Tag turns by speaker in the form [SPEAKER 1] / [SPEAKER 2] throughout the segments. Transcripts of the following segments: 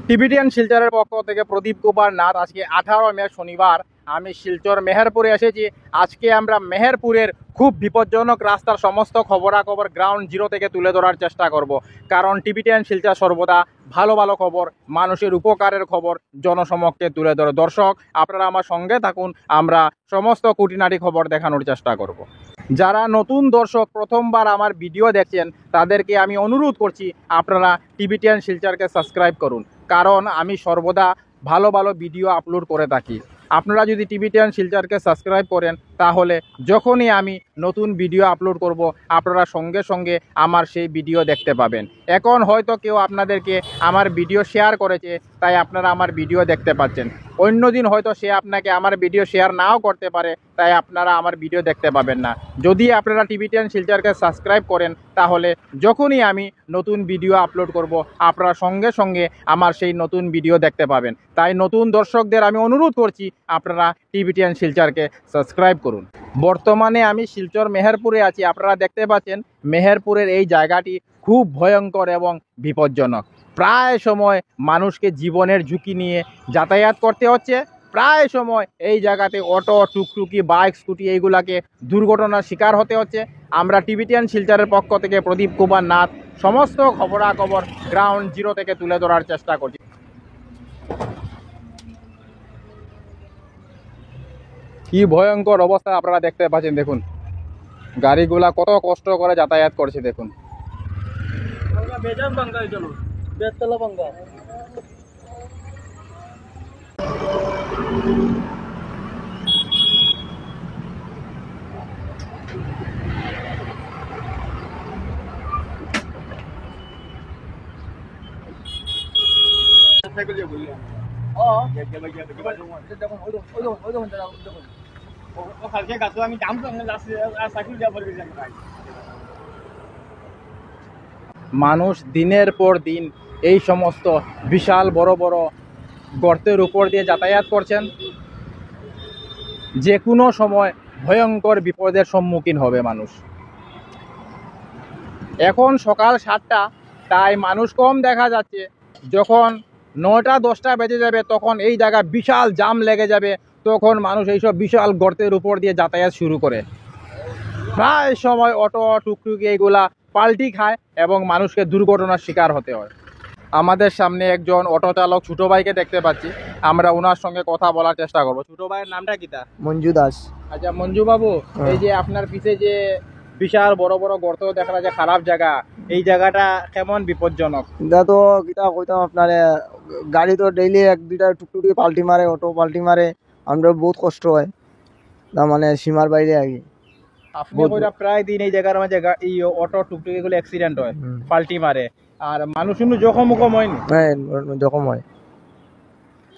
[SPEAKER 1] Tibetan শিলচরের পক্ষ থেকে প্রদীপ কুমার নাথ। আজকে 18 মে শনিবার আমি শিলচর মেহেরপুরে এসেছি। আজকে আমরা মেহেরপুরের খুব বিপজ্জনক রাস্তার সমস্ত খবরাখবর গ্রাউন্ড জিরো থেকে তুলে ধরার চেষ্টা করব, কারণ টিবিটিয়ান শিলচর সর্বদা ভালো ভালো খবর, মানুষের উপকারের খবর জনসমক্ষে তুলে ধরে। দর্শক, আপনারা আমার সঙ্গে থাকুন, আমরা সমস্ত খুঁটিনাটি খবর দেখানোর চেষ্টা করব। যারা নতুন দর্শক প্রথমবার আমার ভিডিও দেখছেন তাদেরকে আমি অনুরোধ করছি আপনারা টিবিটিয়ান শিলচরকে সাবস্ক্রাইব করুন, কারণ আমি সর্বদা ভালো ভালো ভিডিও আপলোড করে থাকি। আপনারা যদি টিবিটিয়ান শিলচরকে সাবস্ক্রাইব করেন তাহলে যখনই আমি নতুন ভিডিও আপলোড করব আপনারা সঙ্গে সঙ্গে আমার সেই ভিডিও দেখতে পাবেন। এখন হয়তো কেউ আপনাদেরকে আমার ভিডিও শেয়ার করেছে তাই আপনারা আমার ভিডিও দেখতে পাচ্ছেন, অন্যদিন হয়তো সে আপনাকে আমার ভিডিও শেয়ার নাও করতে পারে তাই আপনারা আমার ভিডিও দেখতে পাবেন না। যদি আপনারা টিবিটিয়ান শিলচরকে সাবস্ক্রাইব করেন তাহলে যখনই আমি নতুন ভিডিও আপলোড করব আপনারা সঙ্গে সঙ্গে আমার সেই নতুন ভিডিও দেখতে পাবেন। তাই নতুন দর্শকদের আমি অনুরোধ করছি আপনারা টিবিটিয়ান শিলচরকে সাবস্ক্রাইব করুন। বর্তমানে আমি শিলচর মেহেরপুরে আছি। আপনারা দেখতে পাচ্ছেন মেহেরপুরের এই জায়গাটি খুব ভয়ঙ্কর এবং বিপজ্জনক। প্রায় সময় মানুষকে জীবনের ঝুঁকি নিয়ে যাতায়াত করতে হচ্ছে। প্রায় সময় এই জায়গাতে অটো, টুকটুকি, বাইক, স্কুটি এইগুলাকে দুর্ঘটনার শিকার হতে হচ্ছে। আমরা টিবিটিয়ান শিলচরের পক্ষ থেকে প্রদীপ কুমার নাথ সমস্ত খবরাখবর গ্রাউন্ড জিরো থেকে তুলে ধরার চেষ্টা করছি। কি ভয়ঙ্কর অবস্থা আপনারা দেখতে পাচ্ছেন, দেখুন গাড়িগুলা কত কষ্ট করে যাতায়াত করছে। দেখুন মানুষ দিনের পর দিন এই সমস্ত বিশাল বড় বড় গর্তের উপর দিয়ে যাতায়াত করছেন। যে কোনো সময় ভয়ঙ্কর বিপদের সম্মুখীন হবে মানুষ। এখন সকাল 7টা, তাই মানুষ কম দেখা যাচ্ছে। যখন 9টা 10টা বেজে যাবে তখন এই জায়গা বিশাল জাম লেগে যাবে, তখন মানুষ এইসব বিশাল গর্তের উপর দিয়ে যাতায়াত শুরু করে। প্রায় সময় অটো, টুকটুকি এইগুলা পাল্টি খায় এবং মানুষকে দুর্ঘটনার শিকার হতে হয়। আমাদের সামনে একজন অটো চালক ছোট ভাইকে দেখতে পাচ্ছি, আমরা ওনার সঙ্গে কথা বলার চেষ্টা করবো। ছোট ভাইয়ের নামটা কিটা?
[SPEAKER 2] মঞ্জু দাস।
[SPEAKER 1] আচ্ছা মঞ্জু বাবু, এই যে আপনার পিছে যে বিশাল বড় বড় গর্ত দেখা যায়, খারাপ জায়গা, এই জায়গাটা কেমন বিপজ্জনক?
[SPEAKER 2] এটা তো কিতা কইতাম আপনার, গাড়ি তো ডেইলি 1-2টা টুকটুকি পাল্টি মারে, অটো পাল্টি মারে, আমরা বহুত কষ্ট হয়, তার মানে সীমার বাইরে আগে।
[SPEAKER 1] আপনি কইরা প্রায় দিন এই জায়গার মাঝে এই অটো টুকটুকি গুলো অ্যাক্সিডেন্ট হয়, পাল্টি মারে, আর মানুষ কিন্তু জখম হয়নি?
[SPEAKER 2] হ্যাঁ, জখম হয়।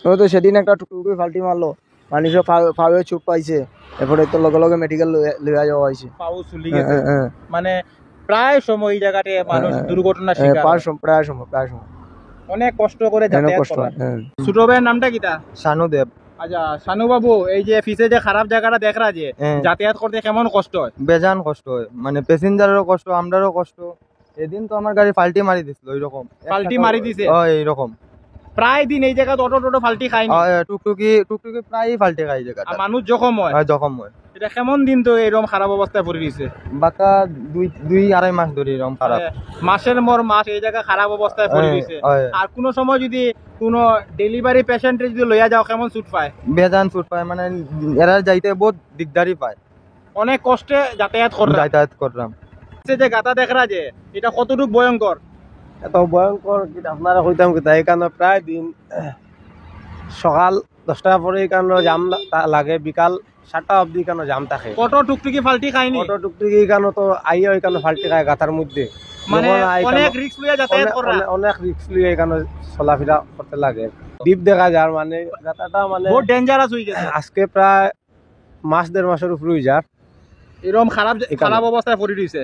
[SPEAKER 2] তো সেদিন একটা টুকটুকি পাল্টি মারলো, মানুষের পায়ে চুপ পাইছে, এরপরে তো লগে লগে মেডিকেল লইয়া যাওয়া হয়েছে।
[SPEAKER 1] পাও চুলি গেছে। মানে প্রায় সময় এই জায়গাতে মানুষ দুর্ঘটনার শিকার হয়।
[SPEAKER 2] প্রায় সময়
[SPEAKER 1] অনেক কষ্ট করে যাতায়াত করে। ছোট ভাইয়ের নামটা কিটা?
[SPEAKER 2] শানু দেব।
[SPEAKER 1] আচ্ছা শানু বাবু, এই যে পিছে যে খারাপ জায়গাটা দেখরা যে যাতায়াত করতে কেমন কষ্ট হয়?
[SPEAKER 2] বেজান কষ্ট হয়, মানে প্যাসেঞ্জারেরও কষ্ট, আমরারও কষ্ট। এদিন তো আমার গাড়ি পাল্টি মারি দিছিল, ওইরকম
[SPEAKER 1] পাল্টি মারি দিছে?
[SPEAKER 2] এইরকম
[SPEAKER 1] প্রায় দিন এই জায়গা অটো টোটো ফাল্টি খায় না?
[SPEAKER 2] টুকটুকি প্রায় ফাল্টি খাই জায়গা,
[SPEAKER 1] মানুষ জখম হয়।
[SPEAKER 2] জখম হয়।
[SPEAKER 1] এটা কেমন দিন তো এরকম খারাপ অবস্থায় পড়ে দিছে?
[SPEAKER 2] বাকা 2-2.5 মাস ধরে এরকম খারাপ,
[SPEAKER 1] মাসের পর মাস এই জায়গা খারাপ অবস্থায় পড়ে দিছে। আর কোন সময় যদি কোন ডেলিভারি পেশেন্ট যদি লইয়া যাও কেমন ছুট পায়?
[SPEAKER 2] বেজান ছুট পায়, মানে এরা যাইতে বহুত দিগদারি পায়।
[SPEAKER 1] অনেক কষ্টে যাতায়াত
[SPEAKER 2] করলাম।
[SPEAKER 1] যে গাতা দেখরা যে এটা কতটুকু ভয়ঙ্কর?
[SPEAKER 2] এত ভয়ঙ্কর আপনারা কইতাম কিতা, এই কারণে প্রায় দিন সকাল 10টার পরে এই কারণে জাম লাগে, বিকাল 7টা অবধি কেন জাম থাকে।
[SPEAKER 1] অটো টুকটুকি ফাল্টি খায়নি?
[SPEAKER 2] অটো টুকটুকি কেন তো আইয়া ওই কারণে ফাল্টি খায় গাতার মধ্যে,
[SPEAKER 1] মানে অনেক রিস্ক লইয়া যাতায়াত করা,
[SPEAKER 2] অনেক রিস্ক লইয়া এখানে চলাফেরা করতে লাগে। দ্বীপ দেখা যায়, মানে গাতাটা মানে
[SPEAKER 1] বহুত ডেঞ্জারাস হয়ে গেছে।
[SPEAKER 2] আজকে প্রায় মাস 1.5 মাসের উপরে হয়ে যায়
[SPEAKER 1] এরকম খারাপ অবস্থায় পড়ে রয়েছে।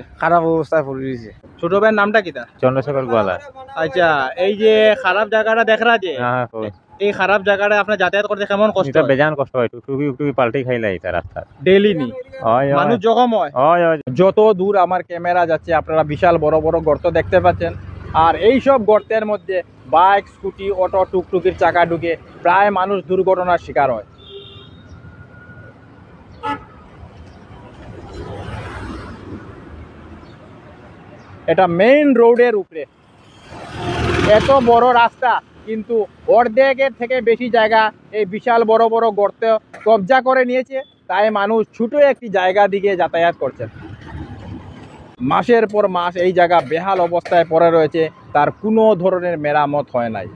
[SPEAKER 2] ছোট
[SPEAKER 1] ভাইয়ের নামটা কিটা?
[SPEAKER 3] চন্দ্রশেখর গোয়ালা।
[SPEAKER 1] আচ্ছা, এই যে খারাপ জায়গাটা দেখরা যে এই খারাপ জায়গাটা আপনার যাতায়াত করতে কেমন কষ্ট?
[SPEAKER 3] বেজান কষ্ট হয়, টুকটুকি পাল্টি খাইলাই রাস্তা
[SPEAKER 1] ডেইলি নি মানুষ জখম হয়। যত দূর আমার ক্যামেরা যাচ্ছে আপনারা বিশাল বড় বড় গর্ত দেখতে পাচ্ছেন। আর এই সব গর্তের মধ্যে বাইক, স্কুটি, অটো, টুকটুকির চাকা ঢুকে প্রায় মানুষ দুর্ঘটনার শিকার হয়। এটা মেইন রোডের উপরে এত বড় রাস্তা, কিন্তু অর্ধেকের থেকে বেশি জায়গা এই বিশাল বড় বড় গর্ত কবজা করে নিয়েছে। তাই মানুষ ছোট একটি জায়গা দিকে যাতায়াত করছে। মাসের পর মাস এই জায়গা বেহাল অবস্থায় পড়ে রয়েছে, তার কোনো ধরনের মেরামত হয় নাই।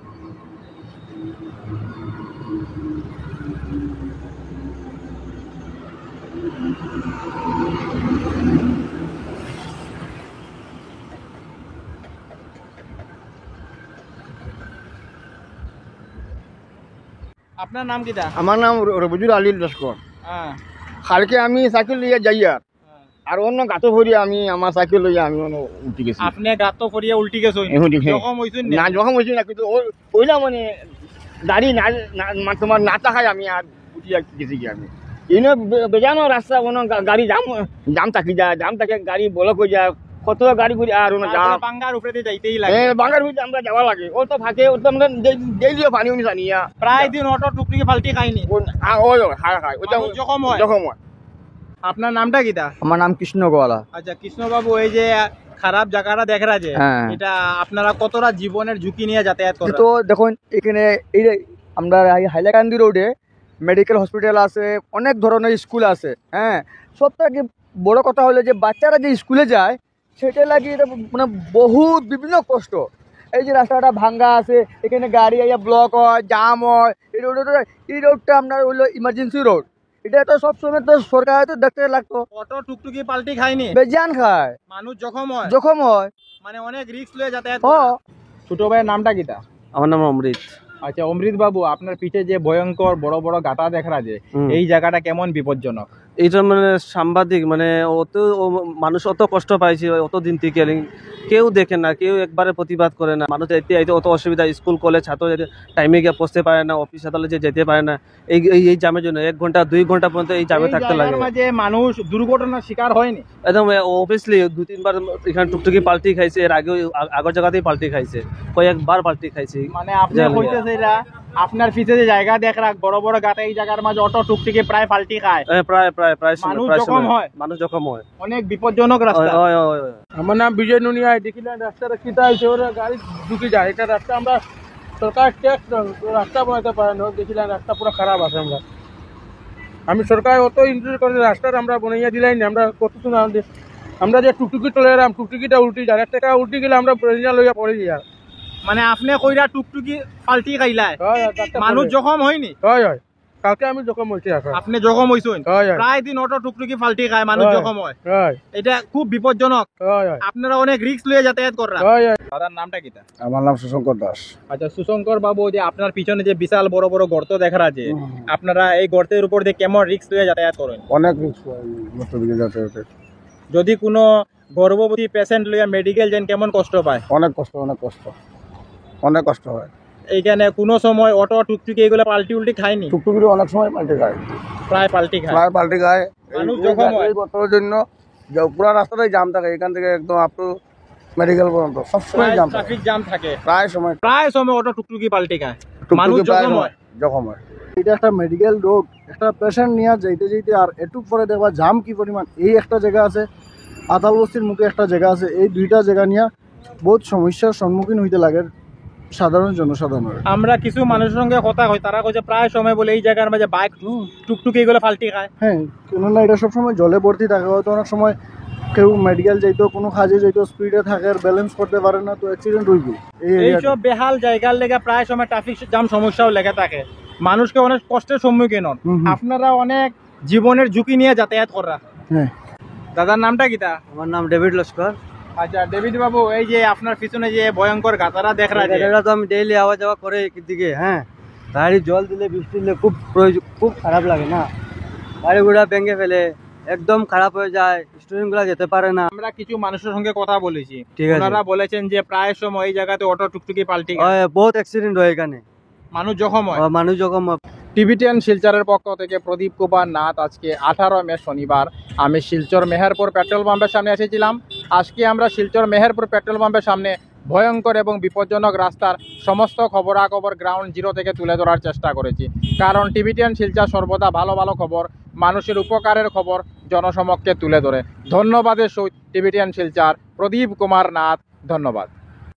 [SPEAKER 1] আপনার নাম কিটা?
[SPEAKER 4] আমার নাম রবিজুল আলী লস্কর।
[SPEAKER 1] হ্যাঁ,
[SPEAKER 4] কালকে আমি সাইকেল লইয়া যাই আর অন্য গাতো ভরি আমি আমার সাইকেল লইয়া আমি উঠি গেছি।
[SPEAKER 1] আপনি গাত ফরিয়া উল্টি গেছেন?
[SPEAKER 4] উল্টি গেছি।
[SPEAKER 1] জখম হইছেন
[SPEAKER 4] না যখন হয়েছি না, কিন্তু ওইলা মানে দাড়ি না তোমার না তাকাই আমি আর উঠিয়া গেছি কি আমি ইনো বেজানো রাস্তা কোনো গাড়ি জাম থাকি যায়, জাম থাকে গাড়ি ব্লক হয়ে যায়, কত গাড়ি ঘুরে আর জাম
[SPEAKER 1] বাঙ্গার উপরে দিয়ে যাইতেই লাগে।
[SPEAKER 4] বাঙ্গার ভিতরে আমরা যাওয়া লাগে। ও তো ফাঁকে ও তো আমরা ডেইলিও পানি উনি জানিয়া
[SPEAKER 1] প্রায় দিন অটো টুকটুকি ফাল্টি খাইনি।
[SPEAKER 4] ওই খায় খায় ওইটা
[SPEAKER 1] মানুষ জখম হয়।
[SPEAKER 4] যখন হয়।
[SPEAKER 1] আপনার নামটা কিটা?
[SPEAKER 4] আমার নাম কৃষ্ণ গোয়ালা।
[SPEAKER 1] আচ্ছা কৃষ্ণবাবু, এই যে খারাপ জায়গাটা দেখা যায়,
[SPEAKER 4] হ্যাঁ।
[SPEAKER 1] এটা আপনারা কতটা জীবনের ঝুঁকি নিয়ে যাতায়াত করেন?
[SPEAKER 4] তো দেখুন এখানে এই আমরা হাইলাকান্দি রোডে মেডিকেল হসপিটাল আছে, অনেক ধরনের স্কুল আছে। হ্যাঁ, সবথেকে বড় কথা হলো যে বাচ্চারা যে স্কুলে যায় সেটা লাগে এটা মানে বহুত বিভিন্ন কষ্ট। এই যে রাস্তাটা ভাঙ্গা আছে, এখানে গাড়ি আইয়া ব্লক হয়, জাম হয়। এই রোডটা আপনার হলো ইমার্জেন্সি রোড। এটা তো সবসময় তো সরকার তো দেখতে লাগতো।
[SPEAKER 1] অটো টুকটুকি পাল্টি খায়নি,
[SPEAKER 4] বেজান খায়,
[SPEAKER 1] মানুষ জখম হয়।
[SPEAKER 4] জখম হয়।
[SPEAKER 1] মানে অনেক রিস্ক লয়ে যাতায়াত
[SPEAKER 4] ও
[SPEAKER 1] করে। ছোট ভাইয়ের নামটা কিটা?
[SPEAKER 2] আমার নাম অমৃত।
[SPEAKER 1] আচ্ছা অমৃত বাবু, আপনার পিঠে যে ভয়ঙ্কর বড় বড় গাটা দেখা যায়, এই জায়গাটা কেমন বিপজ্জনক?
[SPEAKER 2] এইটা মানে সাংবাদিক মানে মানুষ অত কষ্ট পাইছে অত দিন থেকে কেউ দেখে না, কেউ একবারে প্রতিবাদ করে না। মানুষ এতে অত অসুবিধা, স্কুল কলেজ ছাত্র টাইমে গিয়ে পৌঁছতে পারে না, অফিস আদালতে যেতে পারে না এই জামের জন্য। 1 ঘন্টা 2 ঘন্টা পর্যন্ত এই জামে থাকতে লাগে।
[SPEAKER 1] মাঝে মানুষ দুর্ঘটনার শিকার হয়নি?
[SPEAKER 2] একদম অবভিয়াসলি 2-3 বার এখানে টুকটুকি পাল্টি খাইছে, এর আগেও আগের জায়গাতেই পাল্টি খাইছে, কয়েকবার পাল্টি খাইছে।
[SPEAKER 1] মানে আপনি কইতেছে এটা আপনার পিছে যে জায়গা দেখ রাখ বড় বড় গাটা, এই জায়গার মাঝে অটো টুকটুকি প্রায় পাল্টি খায়।
[SPEAKER 2] প্রায়
[SPEAKER 1] মানুষ জখম হয়।
[SPEAKER 2] মানুষ জখম হয়,
[SPEAKER 1] অনেক বিপজ্জনক রাস্তা।
[SPEAKER 5] আমার নাম বিজয় নুনিয়া। দেখিলেন রাস্তাটা কিতা হয়েছে, ওরা গাড়ি ঢুকে যায়। এটা রাস্তা আমরা সরকার ট্যাক্স রাস্তা বানাতে পারে না। দেখিলেন রাস্তা পুরো খারাপ আছে। আমি সরকার অত ইন্টারেস্ট করে রাস্তাটা আমরা বানাইয়া দিলাই না। আমরা কত আমরা যে টুকটুকি চলে এলাম, টুকটুকিটা উল্টি যায়, 1 টাকা উল্টি গেলে আমরা প্রেসিডেন্ট লইয়া পড়ে যাই।
[SPEAKER 1] মানে আপনি কইরা টুকটুকি পাল্টি খাইলাই, মানুষ জখম হয়নি?
[SPEAKER 5] হয় হয়, কালকে আমি জখম হয়েছি।
[SPEAKER 1] আপনি জখম হইছেন?
[SPEAKER 5] হয় হয়
[SPEAKER 1] প্রায় দিন অটো টুকটুকি ফাল্টি খায়, মানুষ জখম হয়।
[SPEAKER 5] হয়
[SPEAKER 1] এটা খুব বিপজ্জনক।
[SPEAKER 5] হয় হয়
[SPEAKER 1] আপনারা অনেক রিস্ক লয়ে যাতায়াত করেন।
[SPEAKER 5] হয় হয়।
[SPEAKER 1] দাদার নামটা কিটা?
[SPEAKER 4] আমার নাম সুশঙ্কর দাস।
[SPEAKER 1] আচ্ছা সুশঙ্কর বাবু, যে আপনার পিছনে যে বিশাল বড় বড় গর্ত দেখা যাচ্ছে, আপনারা এই গর্তের উপর দিয়ে কেমন রিস্ক লয়ে যাতায়াত করেন?
[SPEAKER 4] অনেক দিকে যাতায়াতে
[SPEAKER 1] যদি কোনো গর্ভবতী পেশেন্ট লইয়া মেডিকেল যান, কেমন কষ্ট পায়?
[SPEAKER 4] অনেক কষ্ট, অনেক কষ্ট, অনেক কষ্ট হয়।
[SPEAKER 1] এইখানে কোনো সময় অটো টুকটুকি এগুলো পাল্টি উল্টি খায়নি?
[SPEAKER 4] টুকটুকি অনেক সময় পাল্টে খায়,
[SPEAKER 1] প্রায় পাল্টি খায়,
[SPEAKER 4] প্রায় পাল্টে খায়।
[SPEAKER 1] মানুষ জখম হয়।
[SPEAKER 4] এই বছরের জন্য পুরো রাস্তাটাই জাম থাকে, এখান থেকে একদম আপ টু মেডিকেল পর্যন্ত সবসময় জাম থাকে,
[SPEAKER 1] ট্রাফিক জ্যাম থাকে।
[SPEAKER 4] প্রায় সময়
[SPEAKER 1] অটো টুকটুকি পাল্টি খায়, মানুষ
[SPEAKER 4] টুকটুকি প্রায়
[SPEAKER 1] জখম হয়।
[SPEAKER 4] জখম হয়।
[SPEAKER 6] এটা একটা মেডিকেল রোড, একটা পেশেন্ট নিয়ে যাইতে যাইতে আর একটু পরে দেখবা জাম কি পরিমাণ। এই একটা জায়গা আছে, আতাল বস্তির মুখে একটা জায়গা আছে, এই দুইটা জায়গা নিয়ে বহুত সমস্যার সম্মুখীন হইতে লাগে সাধারণ জনসাধারণের।
[SPEAKER 1] আমরা কিছু মানুষের সঙ্গে কথা হয়, তারা কইছে প্রায় সময় বলে এই জায়গার মাঝে বাইক টুকটুকি এগুলো ফাল্টি খায়।
[SPEAKER 6] হ্যাঁ, কেননা এটা সবসময় জলে ভর্তি থাকে। হয়তো অনেক সময় কেউ মেডিকেল যাইতো, কোনো কাজে যাইতো, স্পিডে থাকে, ব্যালেন্স করতে পারে না, তো অ্যাক্সিডেন্ট হইব।
[SPEAKER 1] এইসব বেহাল জায়গার লেগে প্রায় সময় ট্রাফিক জ্যাম সমস্যাও লেগে থাকে, মানুষকে অনেক কষ্টের সম্মুখীন হন। আপনারা অনেক জীবনের ঝুঁকি নিয়ে যাতায়াত করা।
[SPEAKER 6] হ্যাঁ।
[SPEAKER 1] দাদার নামটা কিটা?
[SPEAKER 2] আমার নাম ডেভিড লস্কর।
[SPEAKER 1] আচ্ছা ডেভিড বাবু, এই যে আপনার পিছনে যে ভয়ঙ্কর গাতারা দেখা যায়,
[SPEAKER 2] এটা তো আমি ডেইলি আওয়া যাওয়া করে দিকে। হ্যাঁ, গাড়ি জল দিলে বৃষ্টি দিলে খুব খারাপ লাগে না, গাড়ি ঘোড়া ভেঙে ফেলে, একদম খারাপ হয়ে যায়, স্টুডেন্ট গুলা যেতে পারে না।
[SPEAKER 1] আমরা কিছু মানুষের সঙ্গে কথা বলেছি,
[SPEAKER 2] ঠিক আছে।
[SPEAKER 1] ওনারা বলেছেন যে প্রায় সময় এই জায়গাতে অটো টুকটুকি পাল্টি খায়,
[SPEAKER 2] বহুত অ্যাক্সিডেন্ট হয় এখানে,
[SPEAKER 1] মানুষ জখম হয়।
[SPEAKER 2] মানুষ যখন
[SPEAKER 1] টিভি10 শিলচরের পক্ষ থেকে প্রদীপ কুমার নাথ। আজকে 18 মে শনিবার আমি শিলচর মেহেরপুর পেট্রোল পাম্পের সামনে এসেছিলাম। আজকে আমরা শিলচর মেহেরপুর পেট্রোল পাম্পের সামনে ভয়ঙ্কর এবং বিপজ্জনক রাস্তার সমস্ত খবরাখবর গ্রাউন্ড জিরো থেকে তুলে ধরার চেষ্টা করেছি, কারণ টিভি10 শিলচর সর্বদা ভালো ভালো খবর, মানুষের উপকারের খবর জনসমক্ষে তুলে ধরে। ধন্যবাদের সহিত টিভি10 শিলচর প্রদীপ কুমার নাথ, ধন্যবাদ।